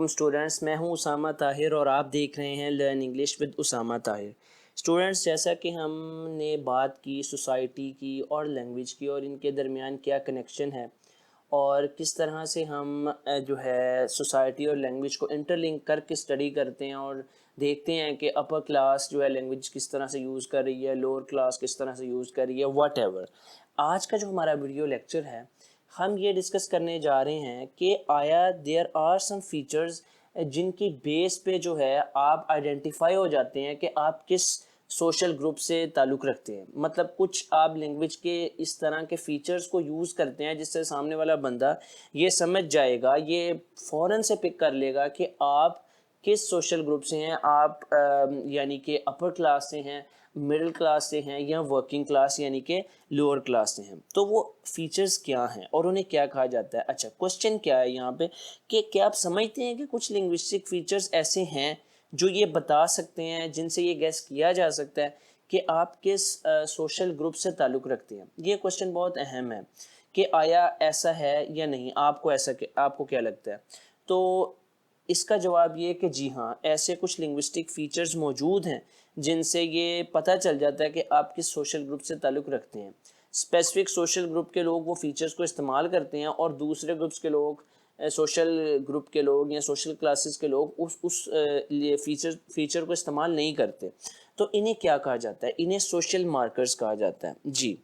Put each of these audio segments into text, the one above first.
Students, میں ہوں اسامہ طاہر اور آپ دیکھ رہے ہیں learn English with Osama Tahir. Students, جیسا کہ ہم نے بات کی سوسائٹی کی اور لینگویج کی اور ان کے درمیان کیا کنیکشن ہے اور کس طرح سے ہم جو ہے سوسائٹی اور لینگویج کو انٹر لنک کر کے اسٹڈی کرتے ہیں اور دیکھتے ہیں کہ اپر کلاس جو ہے لینگویج کس طرح سے یوز کر رہی ہے، لوور کلاس کس طرح سے یوز کر رہی ہے، واٹ ایور۔ آج کا جو ہمارا ویڈیو لیکچر ہے، ہم یہ ڈسکس کرنے جا رہے ہیں کہ آیا دیر آر سم فیچرز جن کی بیس پہ جو ہے آپ آئیڈینٹیفائی ہو جاتے ہیں کہ آپ کس سوشل گروپ سے تعلق رکھتے ہیں۔ مطلب کچھ آپ لینگویج کے اس طرح کے فیچرز کو یوز کرتے ہیں جس سے سامنے والا بندہ یہ سمجھ جائے گا، یہ فوراً سے پک کر لے گا کہ آپ کس سوشل گروپ سے ہیں، آپ یعنی کہ اپر کلاس سے ہیں، مڈل کلاس سے ہیں یا ورکنگ کلاس یعنی کہ لوور کلاس سے ہیں۔ تو وہ فیچرز کیا ہیں اور انہیں کیا کہا جاتا ہے؟ اچھا، کوسچن کیا ہے یہاں پہ کہ کیا آپ سمجھتے ہیں کہ کچھ لنگوسٹک فیچرز ایسے ہیں جو یہ بتا سکتے ہیں، جن سے یہ گیس کیا جا سکتا ہے کہ آپ کس سوشل گروپ سے تعلق رکھتے ہیں؟ یہ کوسچن بہت اہم ہے کہ آیا ایسا ہے یا نہیں، آپ کو کیا لگتا ہے؟ تو اس کا جواب یہ ہے کہ جی ہاں، ایسے کچھ لنگوسٹک فیچرز موجود ہیں جن سے یہ پتہ چل جاتا ہے کہ آپ کس سوشل گروپ سے تعلق رکھتے ہیں۔ اسپیسیفک سوشل گروپ کے لوگ وہ فیچرز کو استعمال کرتے ہیں اور دوسرے گروپس کے لوگ، سوشل گروپ کے لوگ یا سوشل کلاسز کے لوگ اس فیچر کو استعمال نہیں کرتے۔ تو انہیں کیا کہا جاتا ہے؟ انہیں سوشل مارکرز کہا جاتا ہے۔ جی،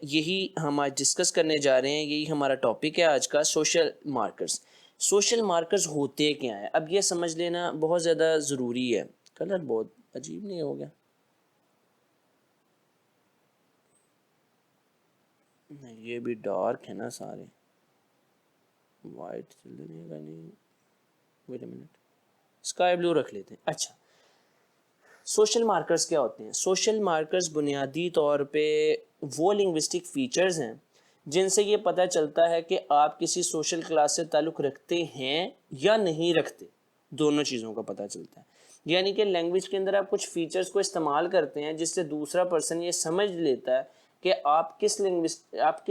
یہی ہم آج ڈسکس کرنے جا رہے ہیں، یہی ہمارا ٹاپک ہے آج کا، سوشل مارکرز۔ سوشل مارکرز ہوتے کیا ہیں؟ اب یہ سمجھ لینا بہت زیادہ ضروری ہے۔ کلر بہت عجیب نہیں ہو گیا؟ نہیں، یہ بھی ڈارک ہے نا سارے، وائٹ چلنے کا نہیں، wait a minute, sky blue رکھ لیتے ہیں۔ اچھا، سوشل مارکرز کیا ہوتے ہیں؟ سوشل مارکرز بنیادی طور پہ وہ لنگوسٹک فیچرز ہیں جن سے یہ پتہ چلتا ہے کہ آپ کسی سوشل کلاس سے تعلق رکھتے ہیں یا نہیں رکھتے، دونوں چیزوں کا پتہ چلتا ہے۔ یعنی کہ لینگویج کے اندر آپ کچھ فیچرز کو استعمال کرتے ہیں جس سے دوسرا پرسن یہ سمجھ لیتا ہے کہ آپ کس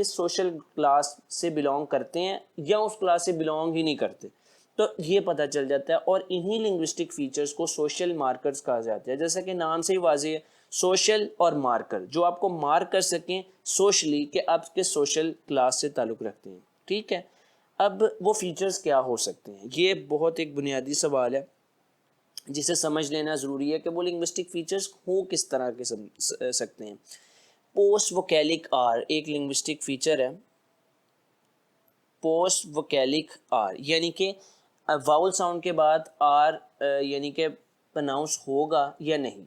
سوشل کلاس سے بلونگ کرتے ہیں یا اس کلاس سے بلونگ ہی نہیں کرتے، تو یہ پتہ چل جاتا ہے۔ اور انہی لنگوسٹک فیچرز کو سوشل مارکرز کہا جاتا ہے، جیسا کہ نام سے ہی واضح ہے، سوشل اور مارکر، جو آپ کو مارک کر سکیں سوشلی کہ آپ کس سوشل کلاس سے تعلق رکھتے ہیں۔ ٹھیک ہے، اب وہ فیچرز کیا ہو سکتے ہیں؟ یہ بہت ایک بنیادی سوال ہے جسے سمجھ لینا ضروری ہے کہ وہ لنگوسٹک فیچرز ہوں کس طرح کے سکتے ہیں۔ پوسٹ ووکیلک آر ایک لنگوسٹک فیچر ہے۔ پوسٹ ووکیلک آر یعنی کہ واؤل ساؤنڈ کے بعد آر یعنی کہ پرناؤنس ہوگا یا نہیں۔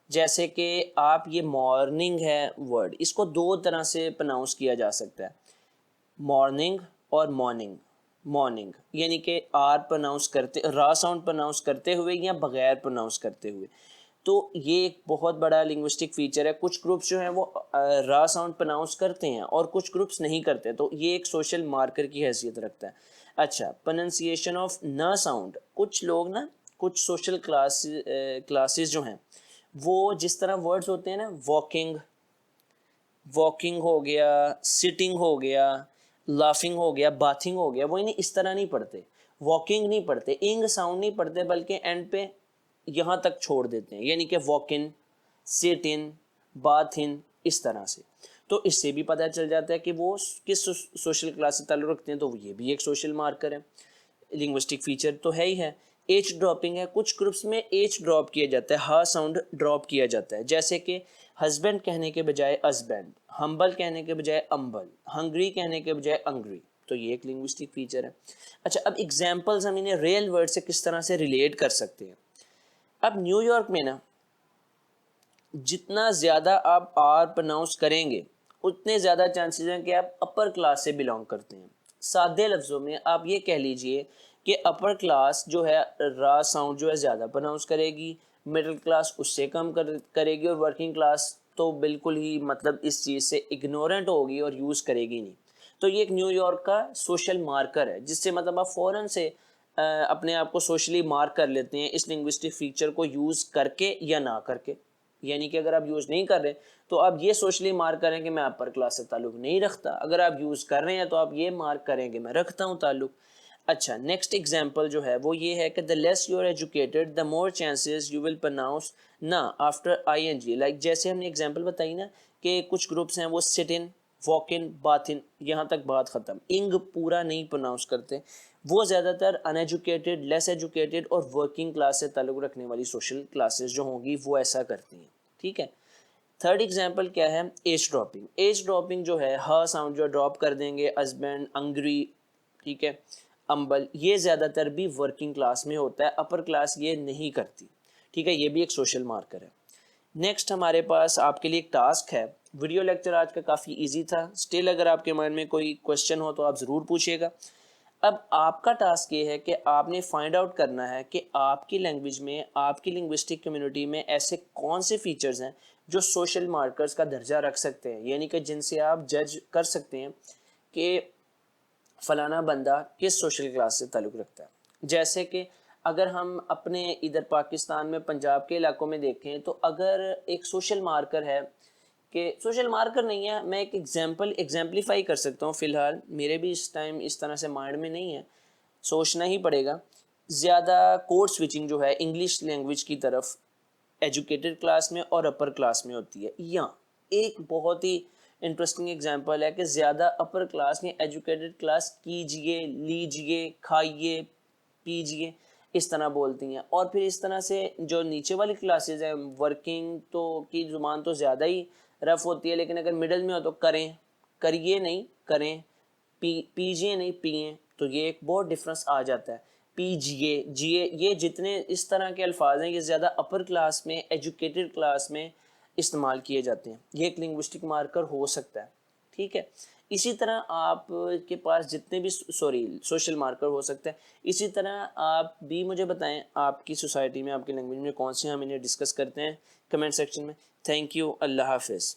جیسے کہ آپ یہ مارننگ ہے ورڈ، اس کو دو طرح سے پرناؤنس کیا جا سکتا ہے، مارننگ اور مارننگ یعنی کہ آر پرناؤنس کرتے، را ساؤنڈ پرناؤنس کرتے ہوئے یا بغیر پرناؤنس کرتے ہوئے۔ تو یہ ایک بہت بڑا لنگوسٹک فیچر ہے۔ کچھ گروپس جو ہیں وہ را ساؤنڈ پرناؤنس کرتے ہیں اور کچھ گروپس نہیں کرتے، تو یہ ایک سوشل مارکر کی حیثیت رکھتا ہے۔ اچھا، پرننسیشن آف نا ساؤنڈ، کچھ لوگ نا، کچھ سوشل کلاسز جو ہیں وہ جس طرح ورڈز ہوتے ہیں نا، واکنگ ہو گیا، سٹنگ ہو گیا، لافنگ ہو گیا، باتھنگ ہو گیا، وہ انہیں اس طرح نہیں پڑھتے، واکنگ نہیں پڑھتے، انگ ساؤنڈ نہیں پڑھتے، بلکہ اینڈ پہ یہاں تک چھوڑ دیتے ہیں، یعنی کہ واک ان، سٹ ان، باتھ ان، اس طرح سے۔ تو اس سے بھی پتہ چل جاتا ہے کہ وہ کس سوشل کلاس سے تعلق رکھتے ہیں، تو یہ بھی ایک سوشل مارکر ہے، لنگوسٹک فیچر تو ہے ہی ہے۔ ایچ ڈراپنگ ہے، کچھ گروپس میں ایچ ڈراپ کیا جاتا ہے، ہا ساؤنڈ ڈراپ کیا جاتا ہے، جیسے کہ ہسبینڈ کہنے کے بجائے ہسبینڈ، ہمبل کہنے کے بجائے امبل، ہنگری کہنے کے بجائے انگری، تو یہ ایک لنگوسٹک فیچر ہے۔ اچھا، اب ایگزامپلز ہم انہیں ریئل ورڈ سے کس طرح سے ریلیٹ کر سکتے ہیں۔ اب نیو یارک میں نا، جتنا زیادہ آپ آر پرناؤنس کریں گے اتنے زیادہ چانسز ہیں کہ آپ اپر کلاس سے بلونگ کرتے ہیں۔ سادے لفظوں میں آپ یہ کہہ لیجئے کہ اپر کلاس جو ہے را ساؤنڈ جو ہے زیادہ پرناؤنس کرے گی، مڈل کلاس اس سے کم کرے گی، اور ورکنگ کلاس تو بالکل ہی مطلب اس چیز سے اگنورنٹ ہوگی اور یوز کرے گی نہیں۔ تو یہ ایک نیو یارک کا سوشل مارکر ہے، جس سے مطلب آپ فوراً سے اپنے آپ کو سوشلی مارک کر لیتے ہیں اس لنگوسٹک فیچر کو یوز کر کے یا نہ کر کے۔ یعنی کہ اگر آپ یوز نہیں کر رہے تو آپ یہ سوشلی مارک کریں کہ میں اپر کلاس سے تعلق نہیں رکھتا، اگر آپ یوز کر رہے ہیں تو آپ یہ مارک کریں کہ میں رکھتا ہوں تعلق۔ اچھا نیکسٹ ایگزامپل جو ہے وہ یہ ہے کہ the less you are educated the more chances you will pronounce نا after I N G. Like جیسے ہم نے ایگزامپل بتائی نا کہ کچھ گروپس ہیں وہ سٹ ان واک ان بات ان یہاں تک بات ختم, انگ پورا نہیں پروناؤنس کرتے. وہ زیادہ تر ان ایجوکیٹڈ, لیس ایجوکیٹڈ اور ورکنگ کلاس سے تعلق رکھنے والی سوشل کلاسز جو ہوں گی وہ ایسا کرتی ہیں. ٹھیک ہے. تھرڈ ایگزامپل کیا ہے, ایج ڈراپنگ. ایج ڈراپنگ جو ہے ہا ساؤنڈ جو ڈراپ کر دیں گے, ہسبینڈ, انگری, ٹھیک ہے, امبل, یہ زیادہ تر بھی ورکنگ کلاس میں ہوتا ہے, اپر کلاس یہ نہیں کرتی. ٹھیک ہے, یہ بھی ایک سوشل مارکر ہے. نیکسٹ ہمارے پاس آپ کے لیے ایک ٹاسک ہے. ویڈیو لیکچر آج کا کافی ایزی تھا, اسٹل اگر آپ کے مائنڈ میں کوئی کوشچن ہو تو آپ ضرور پوچھیے گا. اب آپ کا ٹاسک یہ ہے کہ آپ نے فائنڈ آؤٹ کرنا ہے کہ آپ کی لینگویج میں, آپ کی لنگوسٹک کمیونٹی میں ایسے کون سے فیچرز ہیں جو سوشل مارکرز کا درجہ رکھ سکتے ہیں, یعنی کہ جن سے آپ جج کر سکتے ہیں کہ فلانا بندہ کس سوشل کلاس سے تعلق رکھتا ہے. جیسے کہ اگر ہم اپنے ادھر پاکستان میں پنجاب کے علاقوں میں دیکھیں تو اگر ایک سوشل مارکر ہے, کہ سوشل مارکر نہیں ہے, میں ایک ایگزامپلیفائی کر سکتا ہوں, فی الحال میرے بھی اس ٹائم اس طرح سے مائنڈ میں نہیں ہے, سوچنا ہی پڑے گا. زیادہ کوڈ سوئچنگ جو ہے انگلش لینگویج کی طرف ایجوکیٹڈ کلاس میں اور اپر کلاس میں ہوتی ہے. یا ایک بہت ہی انٹرسٹنگ ایگزامپل ہے کہ زیادہ اپر کلاس یا ایجوکیٹڈ کلاس کیجئے, لیجئے, کھائیے, پیجئے اس طرح بولتی ہیں. اور پھر اس طرح سے جو نیچے والی کلاسز ہیں ورکنگ تو کی زبان تو زیادہ ہی رف ہوتی ہے, لیکن اگر مڈل میں ہو تو کریں, کریے نہیں کریں, پیجئے نہیں پئیں, تو یہ ایک بہت ڈفرینس آ جاتا ہے. پیجئے, جیے, یہ جتنے اس طرح کے الفاظ ہیں یہ زیادہ اپر کلاس میں, ایجوکیٹڈ کلاس میں استعمال کیے جاتے ہیں. یہ ایک لنگوسٹک مارکر ہو سکتا ہے. ٹھیک ہے. اسی طرح آپ کے پاس جتنے بھی سوشل مارکر ہو سکتے ہیں, اسی طرح آپ بھی مجھے بتائیں آپ کی سوسائٹی میں, آپ کی لینگویج میں کون سے, ہم انہیں ڈسکس کرتے ہیں کمنٹ سیکشن میں. تھینک یو, اللہ حافظ.